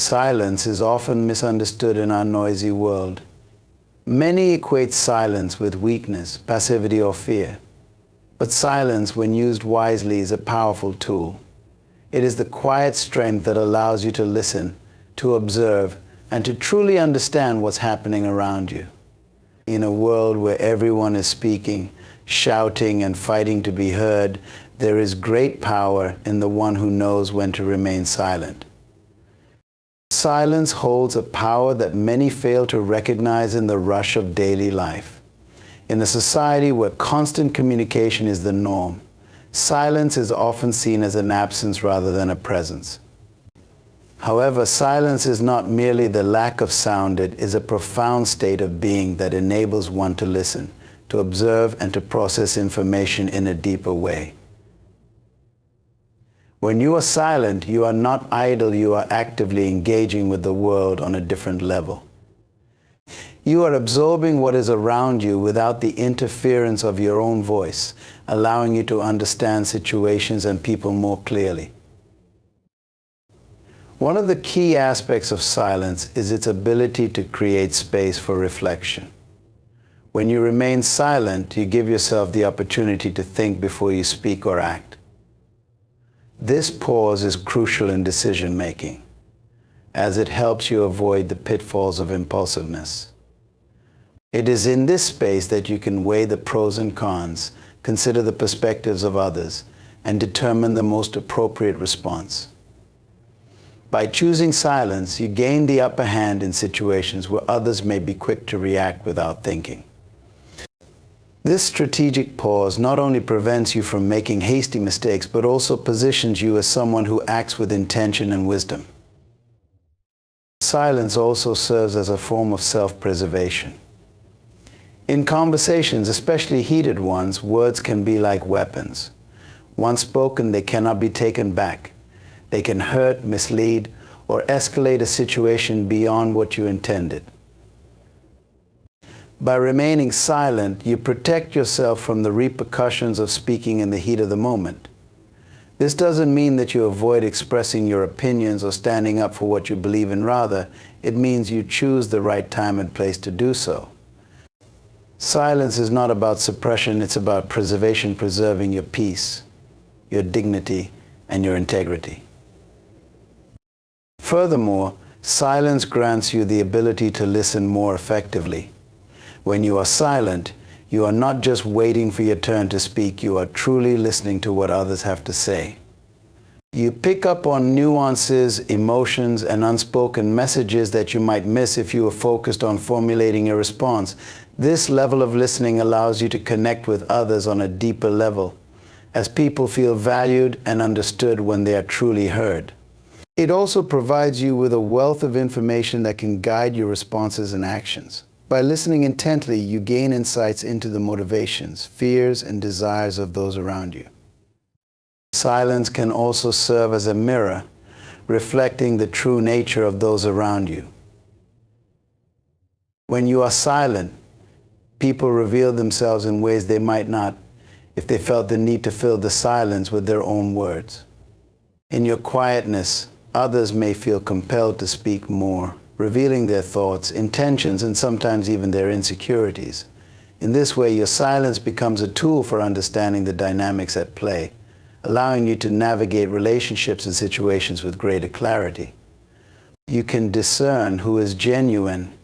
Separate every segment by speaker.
Speaker 1: Silence is often misunderstood in our noisy world. Many equate silence with weakness, passivity, or fear. But silence, when used wisely, is a powerful tool. It is the quiet strength that allows you to listen, to observe, and to truly understand what's happening around you. In a world where everyone is speaking, shouting, and fighting to be heard, there is great power in the one who knows when to remain silent. Silence holds a power that many fail to recognize in the rush of daily life. In a society where constant communication is the norm, silence is often seen as an absence rather than a presence. However, silence is not merely the lack of sound, it is a profound state of being that enables one to listen, to observe, and to process information in a deeper way. When you are silent, you are not idle, you are actively engaging with the world on a different level. You are absorbing what is around you without the interference of your own voice, allowing you to understand situations and people more clearly. One of the key aspects of silence is its ability to create space for reflection. When you remain silent, you give yourself the opportunity to think before you speak or act. This pause is crucial in decision-making, as it helps you avoid the pitfalls of impulsiveness. It is in this space that you can weigh the pros and cons, consider the perspectives of others, and determine the most appropriate response. By choosing silence, you gain the upper hand in situations where others may be quick to react without thinking. This strategic pause not only prevents you from making hasty mistakes, but also positions you as someone who acts with intention and wisdom. Silence also serves as a form of self-preservation. In conversations, especially heated ones, words can be like weapons. Once spoken, they cannot be taken back. They can hurt, mislead, or escalate a situation beyond what you intended. By remaining silent, you protect yourself from the repercussions of speaking in the heat of the moment. This doesn't mean that you avoid expressing your opinions or standing up for what you believe in. Rather, it means you choose the right time and place to do so. Silence is not about suppression, it's about preservation, preserving your peace, your dignity, and your integrity. Furthermore, silence grants you the ability to listen more effectively. When you are silent, you are not just waiting for your turn to speak, you are truly listening to what others have to say. You pick up on nuances, emotions, and unspoken messages that you might miss if you were focused on formulating a response. This level of listening allows you to connect with others on a deeper level, as people feel valued and understood when they are truly heard. It also provides you with a wealth of information that can guide your responses and actions. By listening intently, you gain insights into the motivations, fears, and desires of those around you. Silence can also serve as a mirror, reflecting the true nature of those around you. When you are silent, people reveal themselves in ways they might not if they felt the need to fill the silence with their own words. In your quietness, others may feel compelled to speak more, revealing their thoughts, intentions, and sometimes even their insecurities. In this way, your silence becomes a tool for understanding the dynamics at play, allowing you to navigate relationships and situations with greater clarity. You can discern who is genuine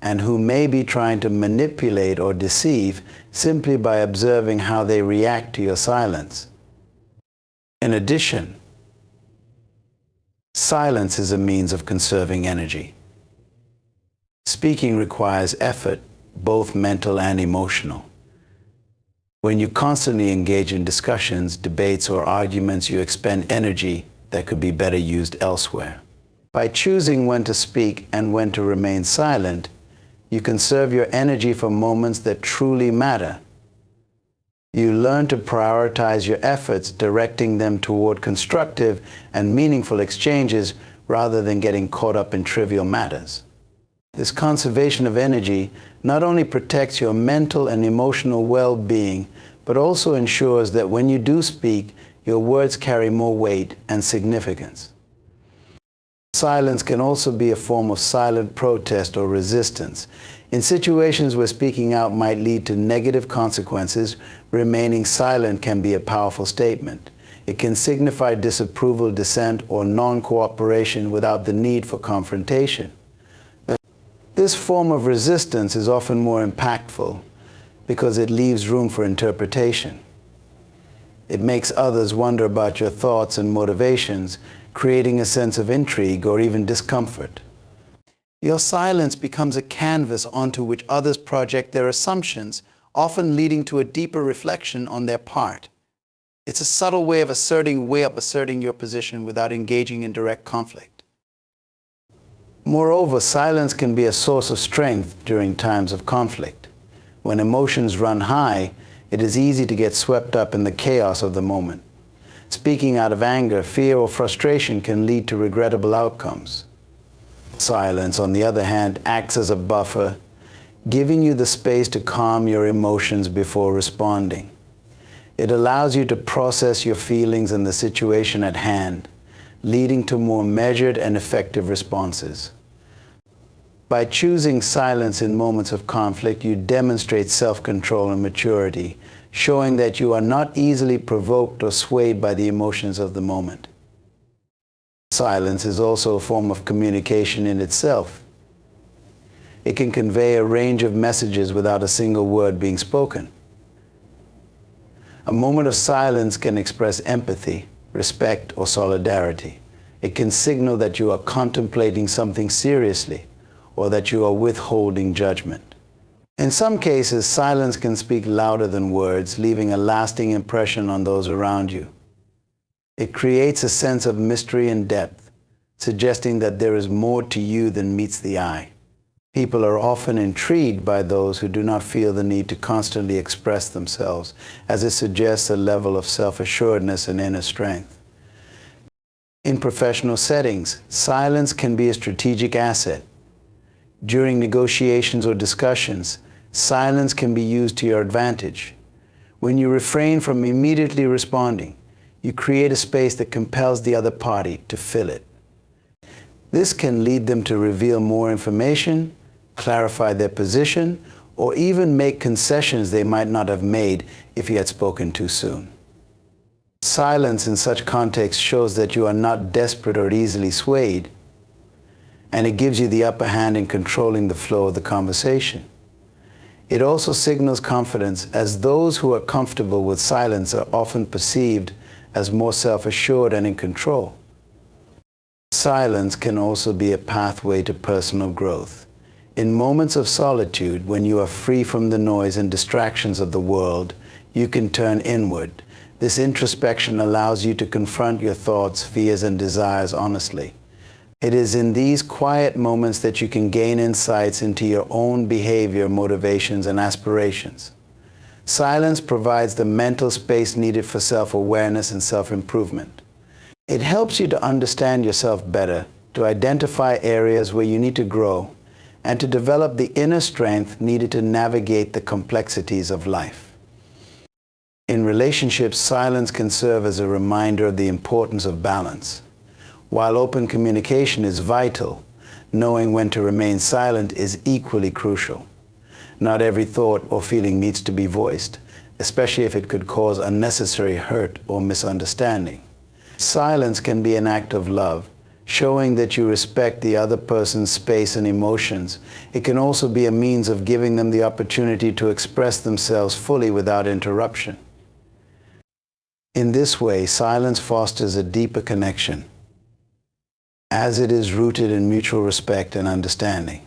Speaker 1: and who may be trying to manipulate or deceive simply by observing how they react to your silence. In addition, silence is a means of conserving energy. Speaking requires effort, both mental and emotional. When you constantly engage in discussions, debates, or arguments, you expend energy that could be better used elsewhere. By choosing when to speak and when to remain silent, you conserve your energy for moments that truly matter. You learn to prioritize your efforts, directing them toward constructive and meaningful exchanges rather than getting caught up in trivial matters. This conservation of energy not only protects your mental and emotional well-being, but also ensures that when you do speak, your words carry more weight and significance. Silence can also be a form of silent protest or resistance. In situations where speaking out might lead to negative consequences, remaining silent can be a powerful statement. It can signify disapproval, dissent, or non-cooperation without the need for confrontation. This form of resistance is often more impactful because it leaves room for interpretation. It makes others wonder about your thoughts and motivations, creating a sense of intrigue or even discomfort. Your silence becomes a canvas onto which others project their assumptions, often leading to a deeper reflection on their part. It's a subtle way of asserting your position without engaging in direct conflict. Moreover, silence can be a source of strength during times of conflict. When emotions run high, it is easy to get swept up in the chaos of the moment. Speaking out of anger, fear, or frustration can lead to regrettable outcomes. Silence, on the other hand, acts as a buffer, giving you the space to calm your emotions before responding. It allows you to process your feelings and the situation at hand, leading to more measured and effective responses. By choosing silence in moments of conflict, you demonstrate self-control and maturity, showing that you are not easily provoked or swayed by the emotions of the moment. Silence is also a form of communication in itself. It can convey a range of messages without a single word being spoken. A moment of silence can express empathy, respect, or solidarity. It can signal that you are contemplating something seriously, or that you are withholding judgment. In some cases, silence can speak louder than words, leaving a lasting impression on those around you. It creates a sense of mystery and depth, suggesting that there is more to you than meets the eye. People are often intrigued by those who do not feel the need to constantly express themselves, as it suggests a level of self-assuredness and inner strength. In professional settings, silence can be a strategic asset. During negotiations or discussions, silence can be used to your advantage. When you refrain from immediately responding, you create a space that compels the other party to fill it. This can lead them to reveal more information, clarify their position, or even make concessions they might not have made if you had spoken too soon. Silence in such contexts shows that you are not desperate or easily swayed, and it gives you the upper hand in controlling the flow of the conversation. It also signals confidence, as those who are comfortable with silence are often perceived as more self-assured and in control. Silence can also be a pathway to personal growth. In moments of solitude, when you are free from the noise and distractions of the world, you can turn inward. This introspection allows you to confront your thoughts, fears, and desires honestly. It is in these quiet moments that you can gain insights into your own behavior, motivations, and aspirations. Silence provides the mental space needed for self-awareness and self-improvement. It helps you to understand yourself better, to identify areas where you need to grow, and to develop the inner strength needed to navigate the complexities of life. In relationships, silence can serve as a reminder of the importance of balance. While open communication is vital, knowing when to remain silent is equally crucial. Not every thought or feeling needs to be voiced, especially if it could cause unnecessary hurt or misunderstanding. Silence can be an act of love, showing that you respect the other person's space and emotions. It can also be a means of giving them the opportunity to express themselves fully without interruption. In this way, silence fosters a deeper connection, as it is rooted in mutual respect and understanding.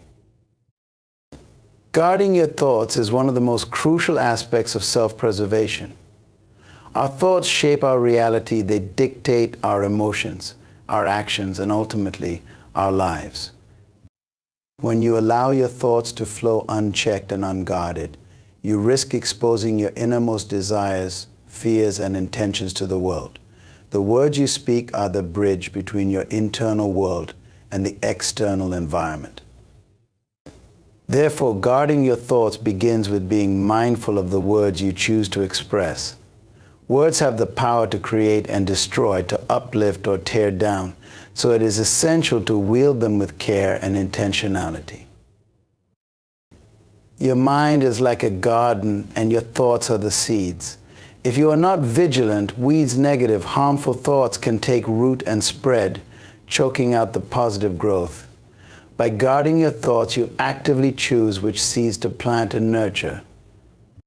Speaker 1: Guarding your thoughts is one of the most crucial aspects of self-preservation. Our thoughts shape our reality. They dictate our emotions, our actions, and ultimately our lives. When you allow your thoughts to flow unchecked and unguarded, you risk exposing your innermost desires, fears, and intentions to the world. The words you speak are the bridge between your internal world and the external environment. Therefore, guarding your thoughts begins with being mindful of the words you choose to express. Words have the power to create and destroy, to uplift or tear down. so it is essential to wield them with care and intentionality. Your mind is like a garden, and your thoughts are the seeds. If you are not vigilant, weeds, negative, harmful thoughts can take root and spread, choking out the positive growth. By guarding your thoughts, you actively choose which seeds to plant and nurture.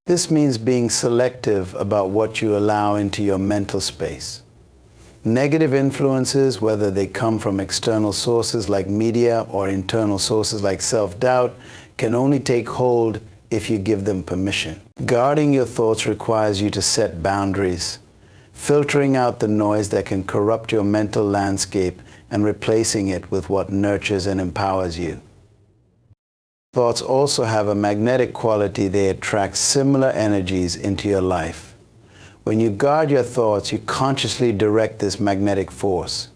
Speaker 1: This means being selective about what you allow into your mental space. Negative influences, whether they come from external sources like media or internal sources like self-doubt, can only take hold if you give them permission. Guarding your thoughts requires you to set boundaries, filtering out the noise that can corrupt your mental landscape and replacing it with what nurtures and empowers you. Thoughts also have a magnetic quality. They attract similar energies into your life. When you guard your thoughts, you consciously direct this magnetic force.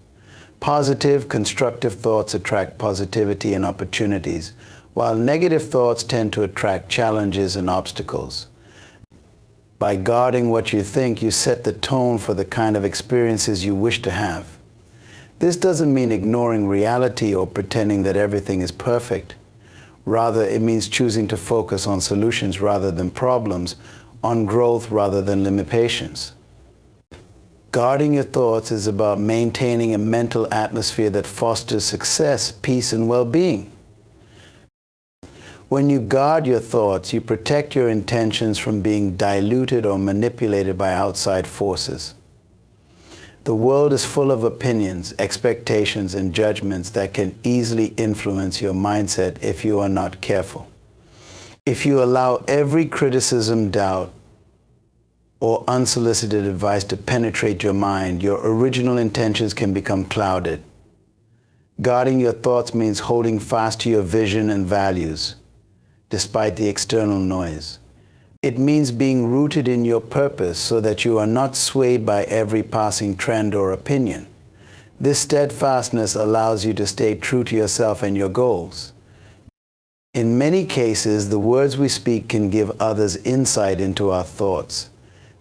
Speaker 1: Positive, constructive thoughts attract positivity and opportunities, while negative thoughts tend to attract challenges and obstacles. By guarding what you think, you set the tone for the kind of experiences you wish to have. This doesn't mean ignoring reality or pretending that everything is perfect. Rather, it means choosing to focus on solutions rather than problems, on growth rather than limitations. Guarding your thoughts is about maintaining a mental atmosphere that fosters success, peace, and well-being. When you guard your thoughts, you protect your intentions from being diluted or manipulated by outside forces. The world is full of opinions, expectations, and judgments that can easily influence your mindset if you are not careful. If you allow every criticism, doubt, or unsolicited advice to penetrate your mind, your original intentions can become clouded. Guarding your thoughts means holding fast to your vision and values, despite the external noise. It means being rooted in your purpose so that you are not swayed by every passing trend or opinion. This steadfastness allows you to stay true to yourself and your goals. In many cases, the words we speak can give others insight into our thoughts.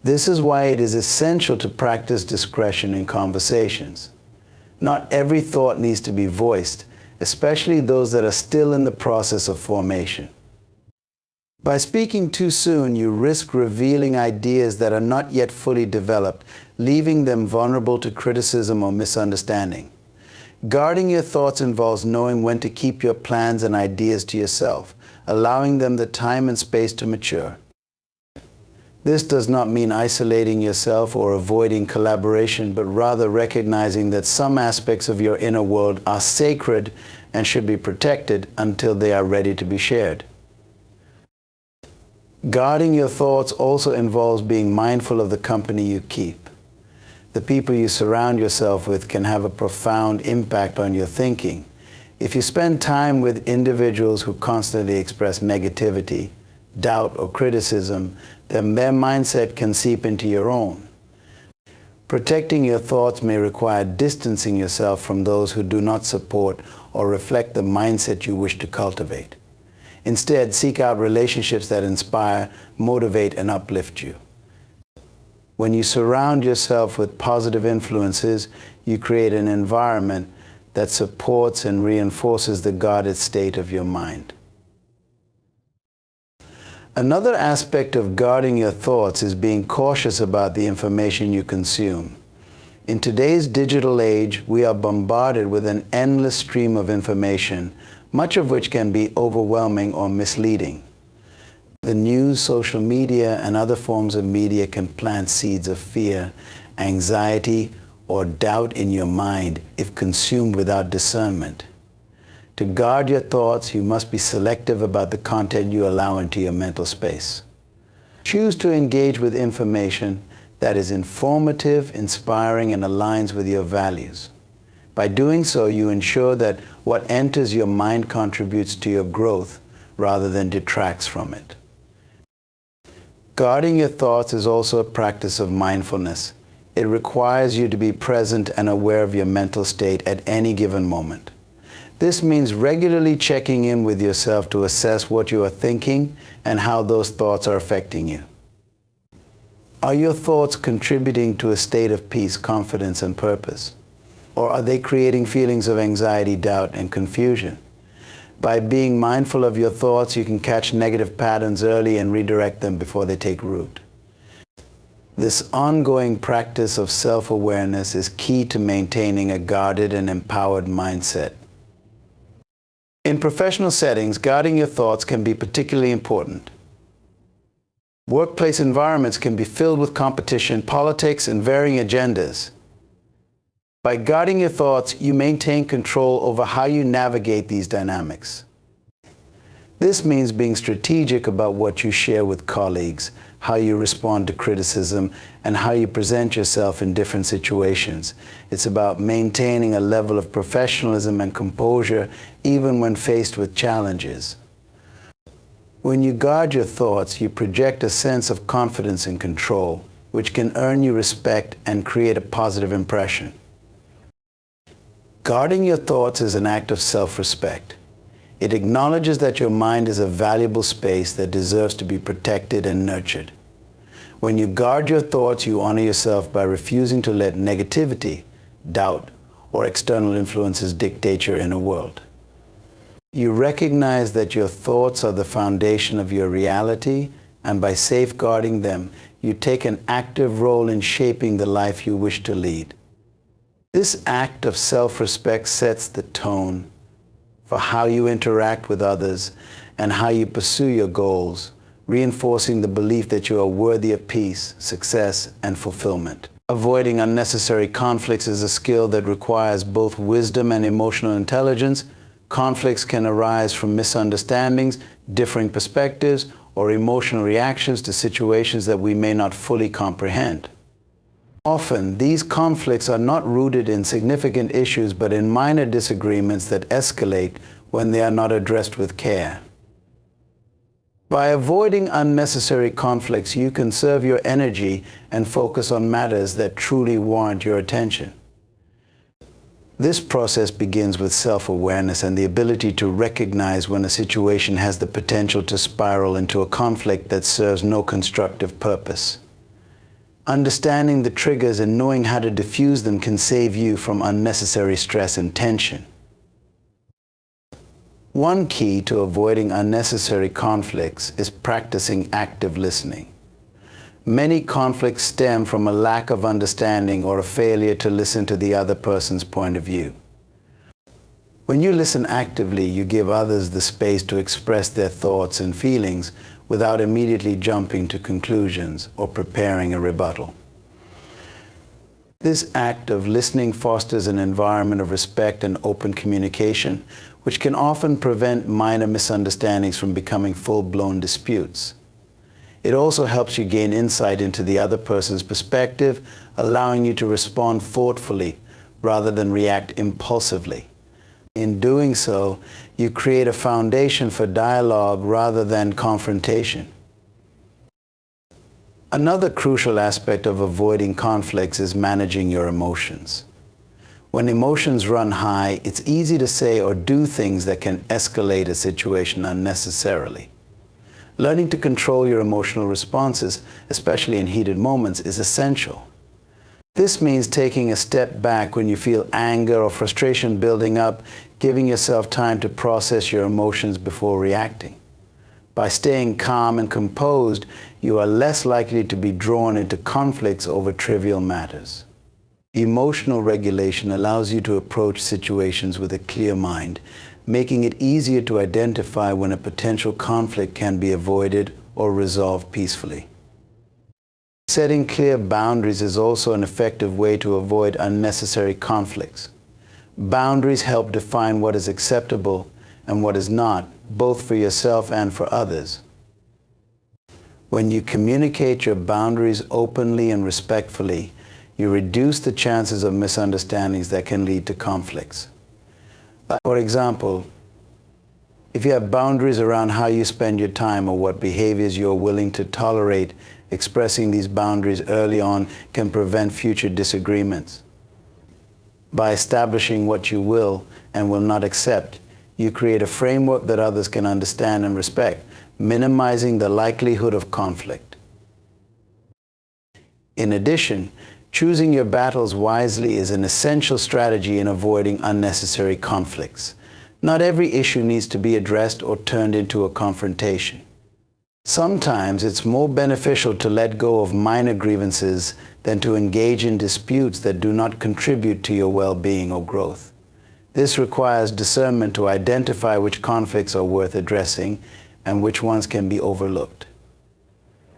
Speaker 1: This is why it is essential to practice discretion in conversations. Not every thought needs to be voiced, especially those that are still in the process of formation. By speaking too soon, you risk revealing ideas that are not yet fully developed, leaving them vulnerable to criticism or misunderstanding. Guarding your thoughts involves knowing when to keep your plans and ideas to yourself, allowing them the time and space to mature. This does not mean isolating yourself or avoiding collaboration, but rather recognizing that some aspects of your inner world are sacred and should be protected until they are ready to be shared. Guarding your thoughts also involves being mindful of the company you keep. The people you surround yourself with can have a profound impact on your thinking. If you spend time with individuals who constantly express negativity, doubt, or criticism, then their mindset can seep into your own. Protecting your thoughts may require distancing yourself from those who do not support or reflect the mindset you wish to cultivate. Instead, seek out relationships that inspire, motivate, and uplift you. When you surround yourself with positive influences, you create an environment that supports and reinforces the guarded state of your mind. Another aspect of guarding your thoughts is being cautious about the information you consume. In today's digital age, we are bombarded with an endless stream of information, much of which can be overwhelming or misleading. The news, social media, and other forms of media can plant seeds of fear, anxiety, or doubt in your mind if consumed without discernment. To guard your thoughts, you must be selective about the content you allow into your mental space. Choose to engage with information that is informative, inspiring, and aligns with your values. By doing so, you ensure that what enters your mind contributes to your growth rather than detracts from it. Guarding your thoughts is also a practice of mindfulness. It requires you to be present and aware of your mental state at any given moment. This means regularly checking in with yourself to assess what you are thinking and how those thoughts are affecting you. Are your thoughts contributing to a state of peace, confidence, and purpose? Or are they creating feelings of anxiety, doubt, and confusion? By being mindful of your thoughts, you can catch negative patterns early and redirect them before they take root. This ongoing practice of self-awareness is key to maintaining a guarded and empowered mindset. In professional settings, guarding your thoughts can be particularly important. Workplace environments can be filled with competition, politics, and varying agendas. By guarding your thoughts, you maintain control over how you navigate these dynamics. This means being strategic about what you share with colleagues, how you respond to criticism, and how you present yourself in different situations. It's about maintaining a level of professionalism and composure even when faced with challenges. When you guard your thoughts, you project a sense of confidence and control, which can earn you respect and create a positive impression. Guarding your thoughts is an act of self-respect. It acknowledges that your mind is a valuable space that deserves to be protected and nurtured. When you guard your thoughts, you honor yourself by refusing to let negativity, doubt, or external influences dictate your inner world. You recognize that your thoughts are the foundation of your reality, and by safeguarding them, you take an active role in shaping the life you wish to lead. This act of self-respect sets the tone for how you interact with others and how you pursue your goals, reinforcing the belief that you are worthy of peace, success, and fulfillment. Avoiding unnecessary conflicts is a skill that requires both wisdom and emotional intelligence. Conflicts can arise from misunderstandings, differing perspectives, or emotional reactions to situations that we may not fully comprehend. Often, these conflicts are not rooted in significant issues, but in minor disagreements that escalate when they are not addressed with care. By avoiding unnecessary conflicts, you conserve your energy and focus on matters that truly warrant your attention. This process begins with self-awareness and the ability to recognize when a situation has the potential to spiral into a conflict that serves no constructive purpose. Understanding the triggers and knowing how to diffuse them can save you from unnecessary stress and tension. One key to avoiding unnecessary conflicts is practicing active listening. Many conflicts stem from a lack of understanding or a failure to listen to the other person's point of view. When you listen actively, you give others the space to express their thoughts and feelings without immediately jumping to conclusions or preparing a rebuttal. This act of listening fosters an environment of respect and open communication, which can often prevent minor misunderstandings from becoming full-blown disputes. It also helps you gain insight into the other person's perspective, allowing you to respond thoughtfully rather than react impulsively. In doing so, you create a foundation for dialogue rather than confrontation. Another crucial aspect of avoiding conflicts is managing your emotions. When emotions run high, it's easy to say or do things that can escalate a situation unnecessarily. Learning to control your emotional responses, especially in heated moments, is essential. This means taking a step back when you feel anger or frustration building up, giving yourself time to process your emotions before reacting. By staying calm and composed, you are less likely to be drawn into conflicts over trivial matters. Emotional regulation allows you to approach situations with a clear mind, making it easier to identify when a potential conflict can be avoided or resolved peacefully. Setting clear boundaries is also an effective way to avoid unnecessary conflicts. Boundaries help define what is acceptable and what is not, both for yourself and for others. When you communicate your boundaries openly and respectfully, you reduce the chances of misunderstandings that can lead to conflicts. For example, if you have boundaries around how you spend your time or what behaviors you are willing to tolerate, expressing these boundaries early on can prevent future disagreements. By establishing what you will and will not accept, you create a framework that others can understand and respect, minimizing the likelihood of conflict. In addition, Choosing your battles wisely is an essential strategy in avoiding unnecessary conflicts. Not every issue needs to be addressed or turned into a confrontation. Sometimes it's more beneficial to let go of minor grievances than to engage in disputes that do not contribute to your well-being or growth. This requires discernment to identify which conflicts are worth addressing and which ones can be overlooked.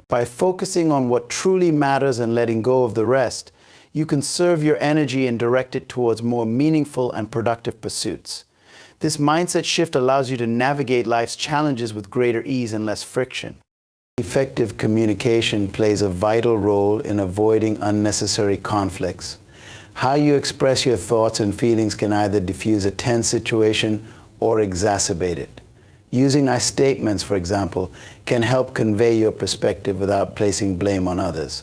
Speaker 1: By focusing on what truly matters and letting go of the rest, you can conserve your energy and direct it towards more meaningful and productive pursuits. This mindset shift allows you to navigate life's challenges with greater ease and less friction. Effective communication plays a vital role in avoiding unnecessary conflicts. How you express your thoughts and feelings can either diffuse a tense situation or exacerbate it. Using I statements, for example, can help convey your perspective without placing blame on others.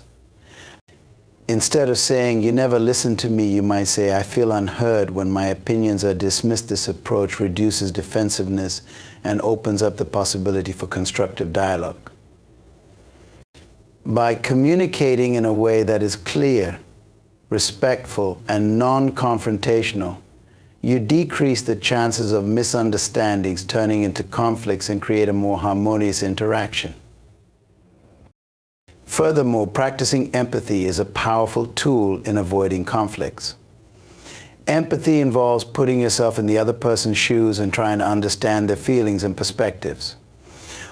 Speaker 1: Instead of saying, "You never listen to me," you might say, "I feel unheard when my opinions are dismissed." This approach reduces defensiveness and opens up the possibility for constructive dialogue. By communicating in a way that is clear, respectful, and non-confrontational, you decrease the chances of misunderstandings turning into conflicts and create a more harmonious interaction. Furthermore, practicing empathy is a powerful tool in avoiding conflicts. Empathy involves putting yourself in the other person's shoes and trying to understand their feelings and perspectives.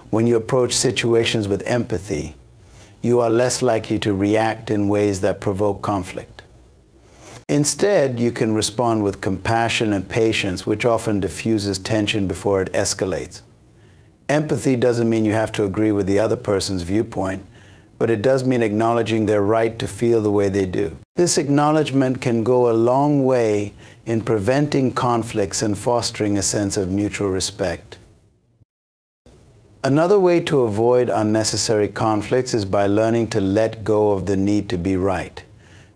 Speaker 1: When you approach situations with empathy, you are less likely to react in ways that provoke conflict. Instead, you can respond with compassion and patience, which often diffuses tension before it escalates. Empathy doesn't mean you have to agree with the other person's viewpoint, but it does mean acknowledging their right to feel the way they do. This acknowledgement can go a long way in preventing conflicts and fostering a sense of mutual respect. Another way to avoid unnecessary conflicts is by learning to let go of the need to be right.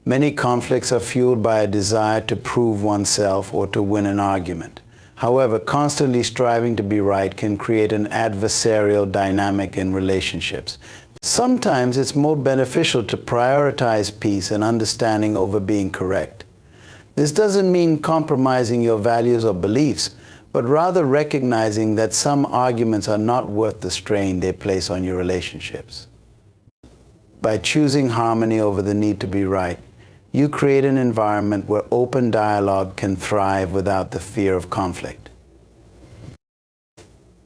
Speaker 1: Many conflicts are fueled by a desire to prove oneself or to win an argument. However, constantly striving to be right can create an adversarial dynamic in relationships. Sometimes it's more beneficial to prioritize peace and understanding over being correct. This doesn't mean compromising your values or beliefs, but rather recognizing that some arguments are not worth the strain they place on your relationships. By choosing harmony over the need to be right, you create an environment where open dialogue can thrive without the fear of conflict.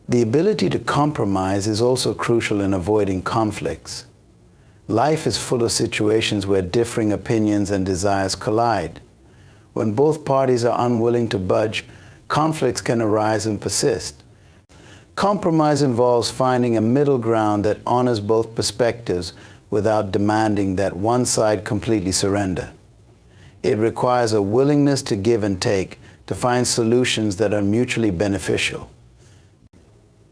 Speaker 1: The ability to compromise is also crucial in avoiding conflicts. Life is full of situations where differing opinions and desires collide. When both parties are unwilling to budge, conflicts can arise and persist. Compromise involves finding a middle ground that honors both perspectives without demanding that one side completely surrender. It requires a willingness to give and take to find solutions that are mutually beneficial.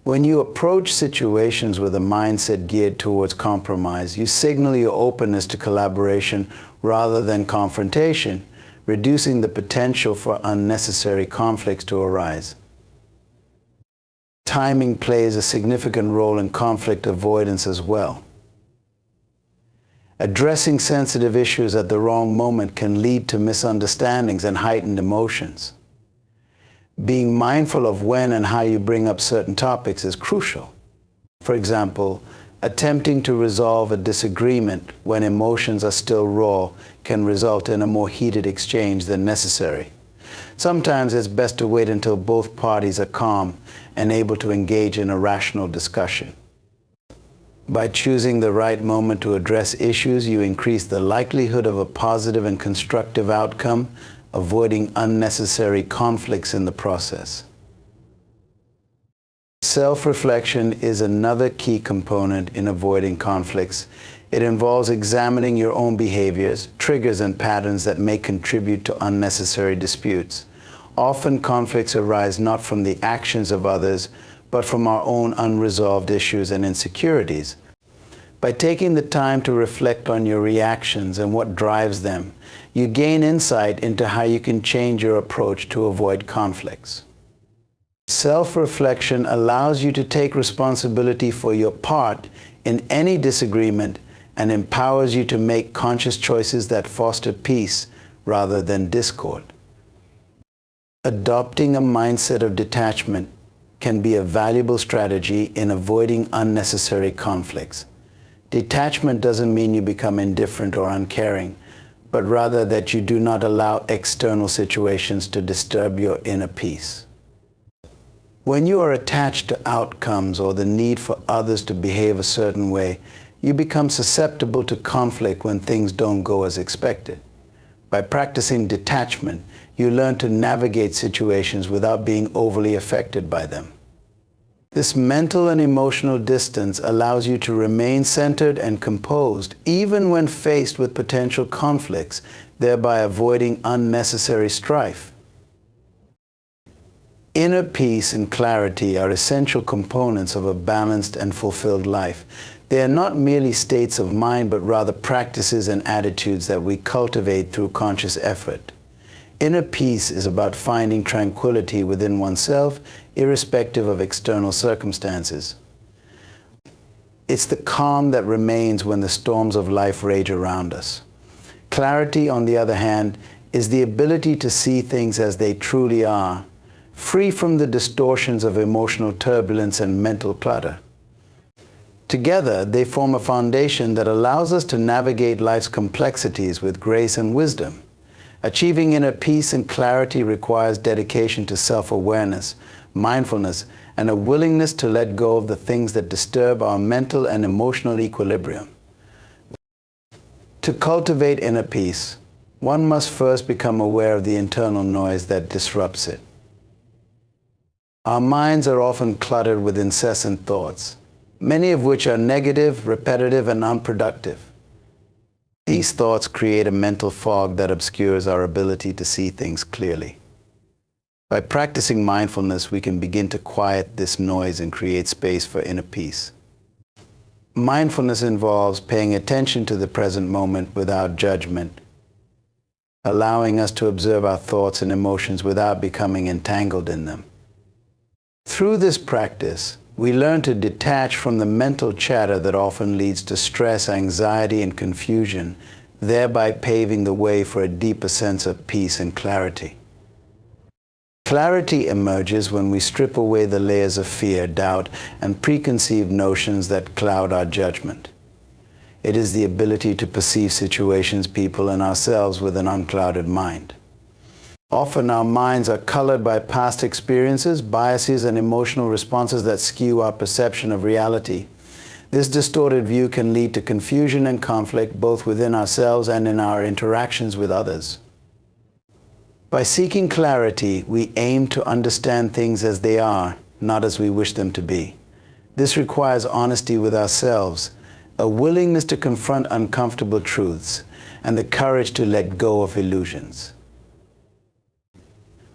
Speaker 1: When you approach situations with a mindset geared towards compromise, you signal your openness to collaboration rather than confrontation, reducing the potential for unnecessary conflicts to arise. Timing plays a significant role in conflict avoidance as well. Addressing sensitive issues at the wrong moment can lead to misunderstandings and heightened emotions. Being mindful of when and how you bring up certain topics is crucial. For example, attempting to resolve a disagreement when emotions are still raw can result in a more heated exchange than necessary. Sometimes it's best to wait until both parties are calm and able to engage in a rational discussion. By choosing the right moment to address issues, you increase the likelihood of a positive and constructive outcome, avoiding unnecessary conflicts in the process. Self-reflection is another key component in avoiding conflicts. It involves examining your own behaviors, triggers, and patterns that may contribute to unnecessary disputes. Often conflicts arise not from the actions of others, but from our own unresolved issues and insecurities. By taking the time to reflect on your reactions and what drives them, you gain insight into how you can change your approach to avoid conflicts. Self-reflection allows you to take responsibility for your part in any disagreement and empowers you to make conscious choices that foster peace rather than discord. Adopting a mindset of detachment can be a valuable strategy in avoiding unnecessary conflicts. Detachment doesn't mean you become indifferent or uncaring, but rather that you do not allow external situations to disturb your inner peace. When you are attached to outcomes or the need for others to behave a certain way, you become susceptible to conflict when things don't go as expected. By practicing detachment, you learn to navigate situations without being overly affected by them. This mental and emotional distance allows you to remain centered and composed even when faced with potential conflicts, thereby avoiding unnecessary strife. Inner peace and clarity are essential components of a balanced and fulfilled life. They are not merely states of mind, but rather practices and attitudes that we cultivate through conscious effort. Inner peace is about finding tranquility within oneself, irrespective of external circumstances. It's the calm that remains when the storms of life rage around us. Clarity, on the other hand, is the ability to see things as they truly are, free from the distortions of emotional turbulence and mental clutter. Together, they form a foundation that allows us to navigate life's complexities with grace and wisdom. Achieving inner peace and clarity requires dedication to self-awareness, mindfulness, and a willingness to let go of the things that disturb our mental and emotional equilibrium. To cultivate inner peace, one must first become aware of the internal noise that disrupts it. Our minds are often cluttered with incessant thoughts, many of which are negative, repetitive, and unproductive. These thoughts create a mental fog that obscures our ability to see things clearly. By practicing mindfulness, we can begin to quiet this noise and create space for inner peace. Mindfulness involves paying attention to the present moment without judgment, allowing us to observe our thoughts and emotions without becoming entangled in them. Through this practice, we learn to detach from the mental chatter that often leads to stress, anxiety, and confusion, thereby paving the way for a deeper sense of peace and clarity. Clarity emerges when we strip away the layers of fear, doubt, and preconceived notions that cloud our judgment. It is the ability to perceive situations, people, and ourselves with an unclouded mind. Often our minds are colored by past experiences, biases, and emotional responses that skew our perception of reality. This distorted view can lead to confusion and conflict both within ourselves and in our interactions with others. By seeking clarity, we aim to understand things as they are, not as we wish them to be. This requires honesty with ourselves, a willingness to confront uncomfortable truths, and the courage to let go of illusions.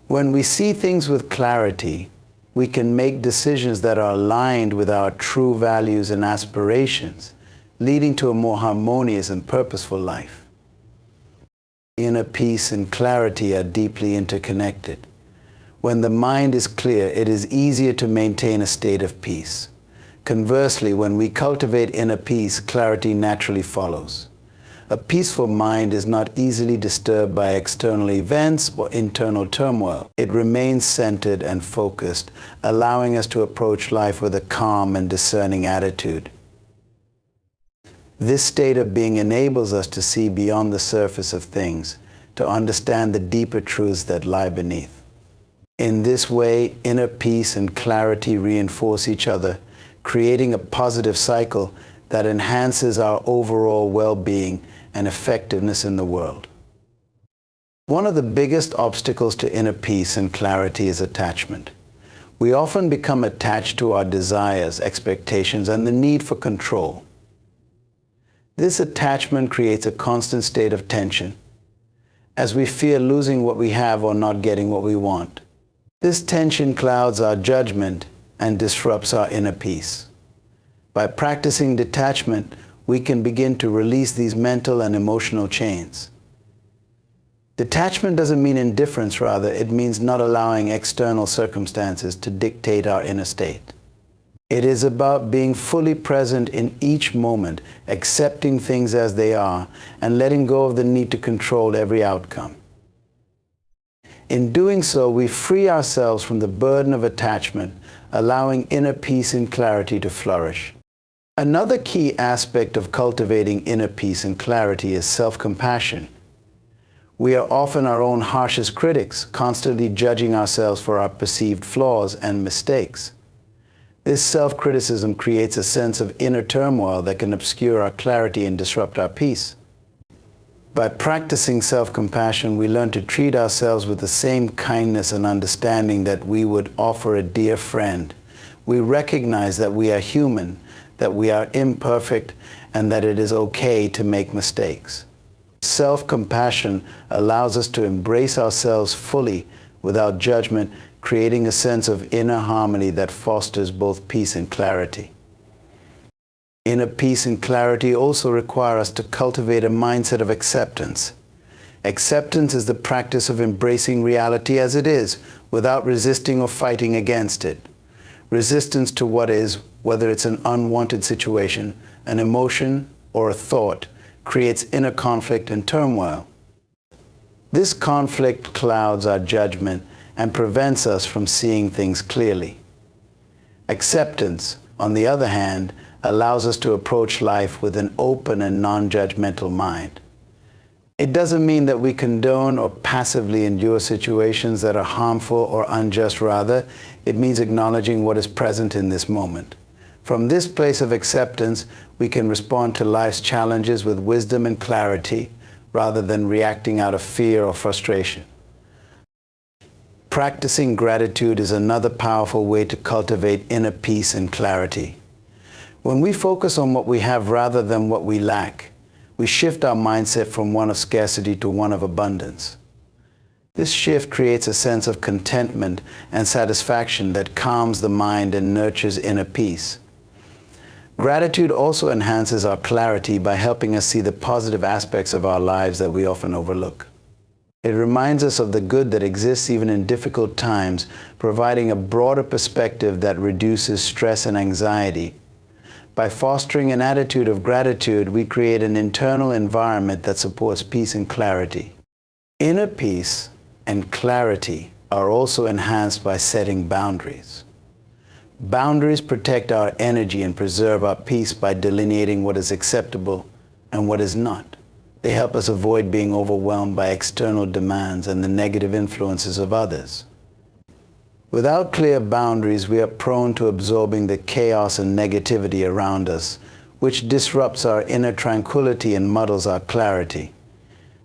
Speaker 1: When we see things with clarity, we can make decisions that are aligned with our true values and aspirations, leading to a more harmonious and purposeful life. Inner peace and clarity are deeply interconnected. When the mind is clear, it is easier to maintain a state of peace. Conversely, when we cultivate inner peace, clarity naturally follows. A peaceful mind is not easily disturbed by external events or internal turmoil. It remains centered and focused, allowing us to approach life with a calm and discerning attitude. This state of being enables us to see beyond the surface of things, to understand the deeper truths that lie beneath. In this way, inner peace and clarity reinforce each other, creating a positive cycle that enhances our overall well-being and effectiveness in the world. One of the biggest obstacles to inner peace and clarity is attachment. We often become attached to our desires, expectations, and the need for control. This attachment creates a constant state of tension, as we fear losing what we have or not getting what we want. This tension clouds our judgment and disrupts our inner peace. By practicing detachment, we can begin to release these mental and emotional chains. Detachment doesn't mean indifference, rather, it means not allowing external circumstances to dictate our inner state. It is about being fully present in each moment, accepting things as they are, and letting go of the need to control every outcome. In doing so, we free ourselves from the burden of attachment, allowing inner peace and clarity to flourish. Another key aspect of cultivating inner peace and clarity is self-compassion. We are often our own harshest critics, constantly judging ourselves for our perceived flaws and mistakes. This self-criticism creates a sense of inner turmoil that can obscure our clarity and disrupt our peace. By practicing self-compassion, we learn to treat ourselves with the same kindness and understanding that we would offer a dear friend. We recognize that we are human, that we are imperfect, and that it is okay to make mistakes. Self-compassion allows us to embrace ourselves fully without judgment, creating a sense of inner harmony that fosters both peace and clarity. Inner peace and clarity also require us to cultivate a mindset of acceptance. Acceptance is the practice of embracing reality as it is, without resisting or fighting against it. Resistance to what is, whether it's an unwanted situation, an emotion, or a thought, creates inner conflict and turmoil. This conflict clouds our judgment and prevents us from seeing things clearly. Acceptance, on the other hand, allows us to approach life with an open and non-judgmental mind. It doesn't mean that we condone or passively endure situations that are harmful or unjust. Rather, it means acknowledging what is present in this moment. From this place of acceptance, we can respond to life's challenges with wisdom and clarity, rather than reacting out of fear or frustration. Practicing gratitude is another powerful way to cultivate inner peace and clarity. When we focus on what we have rather than what we lack, we shift our mindset from one of scarcity to one of abundance. This shift creates a sense of contentment and satisfaction that calms the mind and nurtures inner peace. Gratitude also enhances our clarity by helping us see the positive aspects of our lives that we often overlook. It reminds us of the good that exists even in difficult times, providing a broader perspective that reduces stress and anxiety. By fostering an attitude of gratitude, we create an internal environment that supports peace and clarity. Inner peace and clarity are also enhanced by setting boundaries. Boundaries protect our energy and preserve our peace by delineating what is acceptable and what is not. They help us avoid being overwhelmed by external demands and the negative influences of others. Without clear boundaries, we are prone to absorbing the chaos and negativity around us, which disrupts our inner tranquility and muddles our clarity.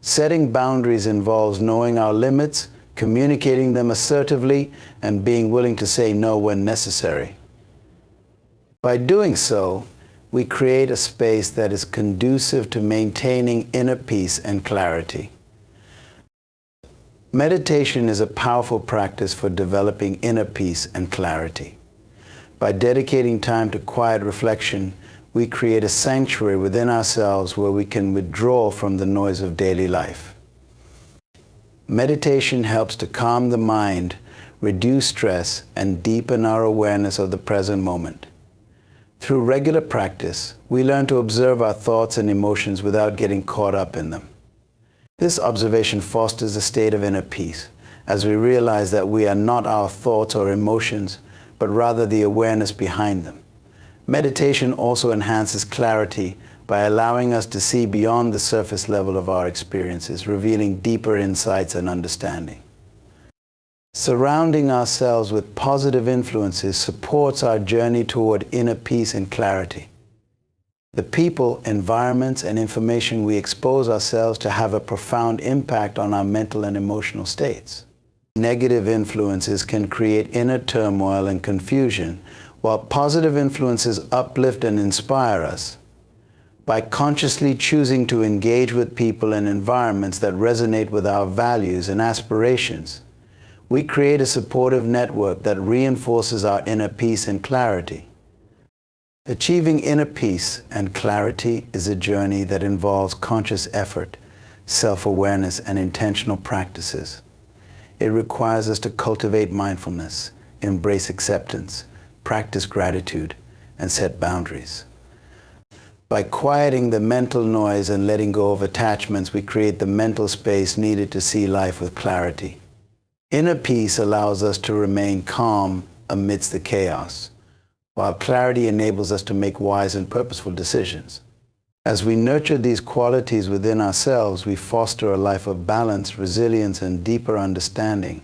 Speaker 1: Setting boundaries involves knowing our limits, communicating them assertively, and being willing to say no when necessary. By doing so, we create a space that is conducive to maintaining inner peace and clarity. Meditation is a powerful practice for developing inner peace and clarity. By dedicating time to quiet reflection, we create a sanctuary within ourselves where we can withdraw from the noise of daily life. Meditation helps to calm the mind, reduce stress, and deepen our awareness of the present moment. Through regular practice, we learn to observe our thoughts and emotions without getting caught up in them. This observation fosters a state of inner peace, as we realize that we are not our thoughts or emotions, but rather the awareness behind them. Meditation also enhances clarity by allowing us to see beyond the surface level of our experiences, revealing deeper insights and understanding. Surrounding ourselves with positive influences supports our journey toward inner peace and clarity. The people, environments, and information we expose ourselves to have a profound impact on our mental and emotional states. Negative influences can create inner turmoil and confusion, while positive influences uplift and inspire us. By consciously choosing to engage with people and environments that resonate with our values and aspirations, we create a supportive network that reinforces our inner peace and clarity. Achieving inner peace and clarity is a journey that involves conscious effort, self-awareness, and intentional practices. It requires us to cultivate mindfulness, embrace acceptance, practice gratitude, and set boundaries. By quieting the mental noise and letting go of attachments, we create the mental space needed to see life with clarity. Inner peace allows us to remain calm amidst the chaos, while clarity enables us to make wise and purposeful decisions. As we nurture these qualities within ourselves, we foster a life of balance, resilience, and deeper understanding.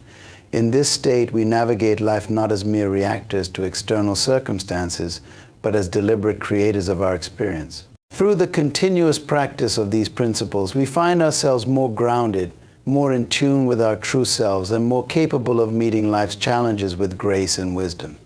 Speaker 1: In this state, we navigate life not as mere reactors to external circumstances, but as deliberate creators of our experience. Through the continuous practice of these principles, we find ourselves more grounded, more in tune with our true selves, and more capable of meeting life's challenges with grace and wisdom.